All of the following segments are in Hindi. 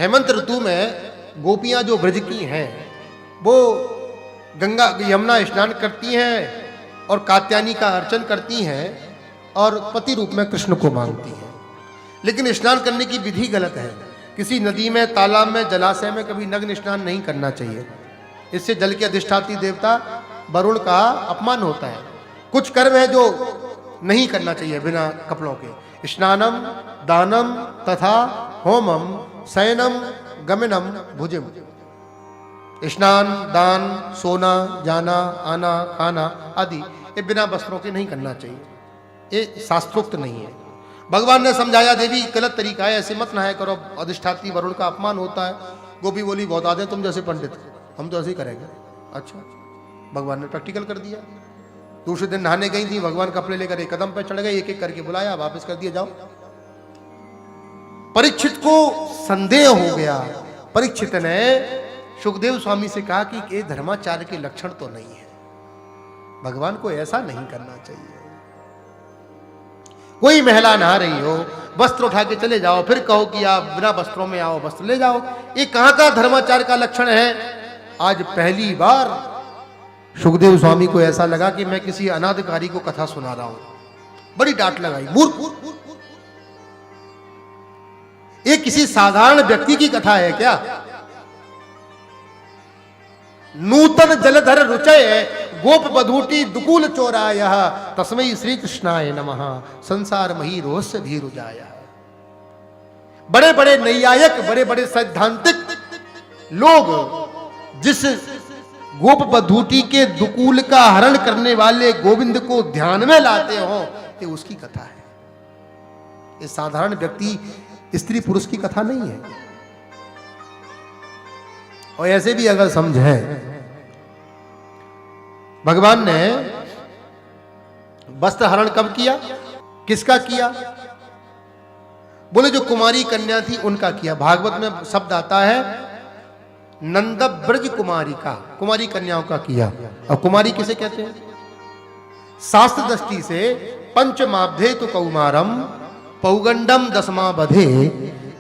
हेमंत ऋतु में गोपियां जो ब्रज की हैं वो गंगा यमुना स्नान करती हैं और कात्यायनी का अर्चन करती हैं और पति रूप में कृष्ण को मांगती हैं। लेकिन स्नान करने की विधि गलत है। किसी नदी में, तालाब में, जलाशय में कभी नग्न स्नान नहीं करना चाहिए। इससे जल के अधिष्ठात्री देवता वरुण का अपमान होता है। कुछ कर्म है जो नहीं करना चाहिए बिना कपड़ों के। स्नानम, दानम तथा होमम, शयनम, गमनम, भुजम। स्नान, दान, सोना, जाना, आना, खाना आदि ये बिना वस्त्रों के नहीं करना चाहिए। ये शास्त्रोक्त नहीं है। भगवान ने समझाया देवी गलत तरीका है, ऐसे मत नहाया करो, अधिष्ठात्री वरुण का अपमान होता है। गोपी बोली बहुत आदे तुम जैसे पंडित, हम तो ऐसे ही करेंगे। अच्छा, भगवान ने प्रैक्टिकल कर दिया। दूसरे दिन नहाने गई थी, भगवान कपड़े लेकर एक कदम पे चढ़ गए, एक एक करके बुलाया, वापस कर दिया, जाओ। परीक्षित को संदेह हो गया। परीक्षित ने सुखदेव स्वामी से कहा कि ये धर्माचार्य के लक्षण तो नहीं है, भगवान को ऐसा नहीं करना चाहिए। कोई महिला नहा रही हो, वस्त्र उठा के चले जाओ, फिर कहो कि आप बिना वस्त्रों में आओ, वस्त्र ले जाओ, ये कहां का धर्माचार्य का लक्षण है। आज पहली बार सुखदेव स्वामी को ऐसा लगा कि मैं किसी अनाधिकारी को कथा सुना रहा हूं। बड़ी डांट लगाई, मूर्ख, ये किसी साधारण व्यक्ति की कथा है क्या। नूतन जलधर रुचय गोप बधूटी दुकूल चोराय तस्मै श्री कृष्णाय नमः संसार मही रोहस्य धीरुजाय। बड़े बड़े नैयायक, बड़े बड़े सैद्धांतिक लोग जिस गोप बधूटी के दुकूल का हरण करने वाले गोविंद को ध्यान में लाते हो, ये उसकी कथा है। ये साधारण व्यक्ति, स्त्री पुरुष की कथा नहीं है। और ऐसे भी अगर समझें, भगवान ने वस्त्र हरण कब किया, किसका किया। बोले जो कुमारी कन्या थी उनका किया। भागवत में शब्द आता है नंद ब्रज कुमारी का, कुमारी कन्याओं का किया। और कुमारी किसे कहते हैं। शास्त्र दृष्टि से पंचमाब्धे तो कौमारम पौगंडम दसमा बधे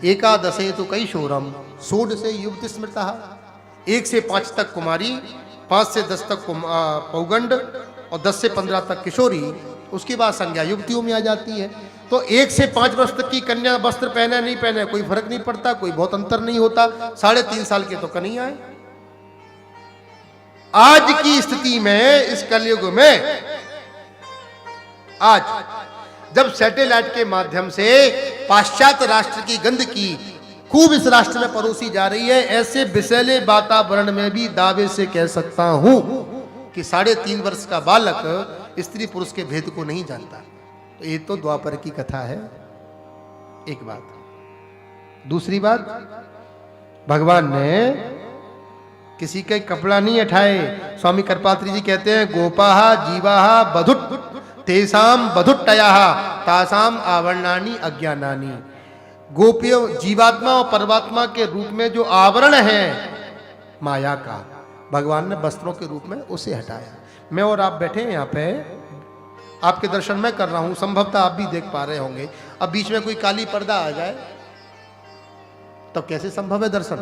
एकादशे तो कैशोरम सोड से युवती स्मृता। 1 से 5 तक कुमारी, 5 से 10 तक पौगंड और 10 से 15 तक किशोरी। उसके बाद संज्ञा युवतियों में आ जाती है। तो 1 से 5 वर्ष तक की कन्या वस्त्र पहने नहीं पहने कोई फर्क नहीं पड़ता, कोई बहुत अंतर नहीं होता। 3.5 साल के तो कन्हैया है। आज की स्थिति में, इस कलयुग में, आज जब सैटेलाइट के माध्यम से पाश्चात्य राष्ट्र की गंदगी खूब इस राष्ट्र में परोसी जा रही है, ऐसे विषैले वातावरण में भी दावे से कह सकता हूं कि 3.5 वर्ष का बालक स्त्री पुरुष के भेद को नहीं जानता। तो ये तो द्वापर की कथा है, एक बात। दूसरी बात, भगवान ने किसी के कपड़ा नहीं उठाए। स्वामी कृपात्री जी कहते हैं गोपाहा जीवाहा बधुट तेसाम बधुट्टया तासाम आवरणानी अज्ञानानी। गोपियों, जीवात्मा और परमात्मा के रूप में जो आवरण है माया का, भगवान ने वस्त्रों के रूप में उसे हटाया। मैं और आप बैठे हैं यहाँ पे, आपके दर्शन मैं कर रहा हूं, संभवतः आप भी देख पा रहे होंगे। अब बीच में कोई काली पर्दा आ जाए तो कैसे संभव है दर्शन।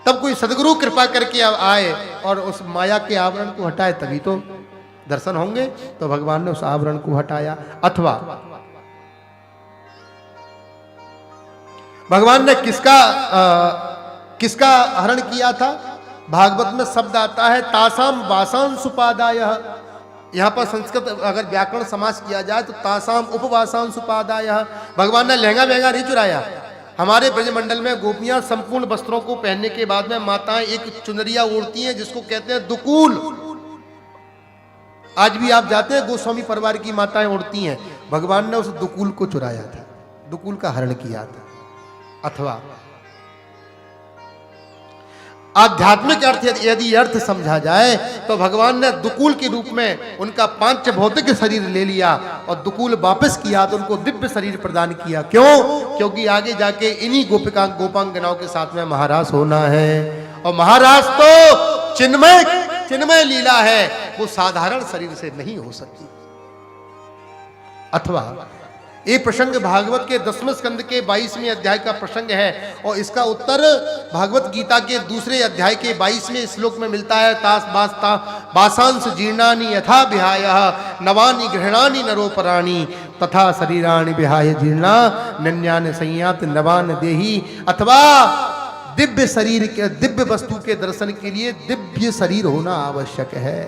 तब कोई सदगुरु कृपा करके आए और उस माया के आवरण को हटाए, तभी तो दर्शन होंगे। तो भगवान ने उस आवरण को हटाया। अथवा भगवान ने किसका हरण किया था। भागवत में शब्द आता है तासाम वासां सुपादाय। यहां पर संस्कृत अगर व्याकरण समास किया जाए तो तासाम उपवासां सुपादाय। भगवान ने लहंगा महंगा नहीं चुराया। हमारे ब्रजमंडल में गोपियां संपूर्ण वस्त्रों को पहनने के बाद में माताएं एक चुनरिया ओढ़ती हैं जिसको कहते हैं दुकूल। आज भी आप जाते हैं, गोस्वामी परिवार की माताएं ओढ़ती हैं। भगवान ने उस दुकूल को चुराया था, दुकूल का हरण किया था। अथवा आध्यात्मिक अर्थ यदि अर्थ समझा जाए तो भगवान ने दुकूल के रूप में उनका पांच भौतिक शरीर ले लिया और दुकूल वापस किया तो उनको दिव्य शरीर प्रदान किया। क्यों? क्योंकि आगे जाके इन्हीं गोपांगनाओं के साथ में महाराज होना है। और महाराज तो चिन्मय लीला है, वो साधारण शरीर से नहीं हो सकती। अथवा ये प्रसंग भागवत के 10वें स्कंद के 22वें अध्याय का प्रसंग है और इसका उत्तर भागवत गीता के दूसरे अध्याय के 22वें श्लोक में मिलता है। तास बास्ता बासांस जीर्णानि यथा विहाय नवानि गृहणानि नरोपराणि तथा शरीराणि विहाय जीर्णा नन्यान संयात नवान देही। अथवा दिव्य शरीर के दिव्य वस्तु के दर्शन के लिए दिव्य शरीर होना आवश्यक है।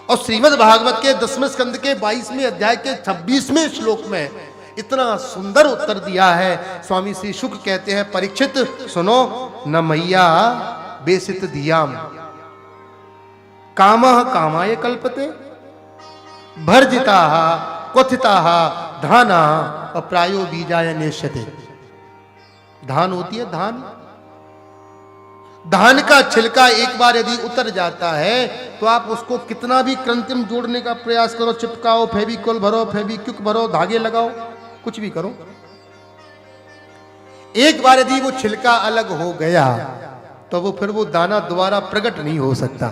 और श्रीमद् भागवत के 10वें स्कंद के 22वें अध्याय के 26वें श्लोक में इतना सुंदर उत्तर दिया है। स्वामी श्री शुक कहते हैं, परीक्षित सुनो, न मैया बेसित दियाम कामः कामाय कल्पते भर्जिता क्वथिता धाना अप्रायो बीजाय नेष्यते। धान होती है धान, धान का छिलका एक बार यदि उतर जाता है तो आप उसको कितना भी कृत्रिम जोड़ने का प्रयास करो, चिपकाओ, फेविकोल भरो, फेविक्विक भरो, धागे लगाओ, कुछ भी करो, एक बार यदि वो छिलका अलग हो गया तो वो फिर वो दाना दोबारा प्रकट नहीं हो सकता,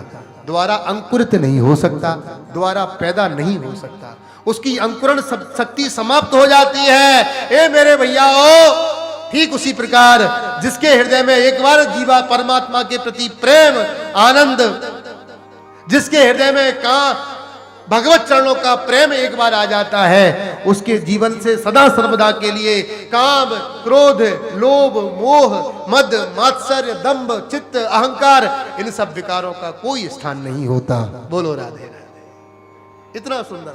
दोबारा अंकुरित नहीं हो सकता, दोबारा पैदा नहीं हो सकता, उसकी अंकुरण शक्ति समाप्त हो जाती है। ए मेरे भैयाओ, ठीक उसी प्रकार जिसके हृदय में एक बार जीवा परमात्मा के प्रति प्रेम आनंद, जिसके हृदय में भगवत चरणों का प्रेम एक बार आ जाता है, उसके जीवन से सदा सर्वदा के लिए काम, क्रोध, लोभ, मोह, मद, मात्सर्य, दंभ, चित्त, अहंकार, इन सब विकारों का कोई स्थान नहीं होता। बोलो राधे राधे। इतना सुंदर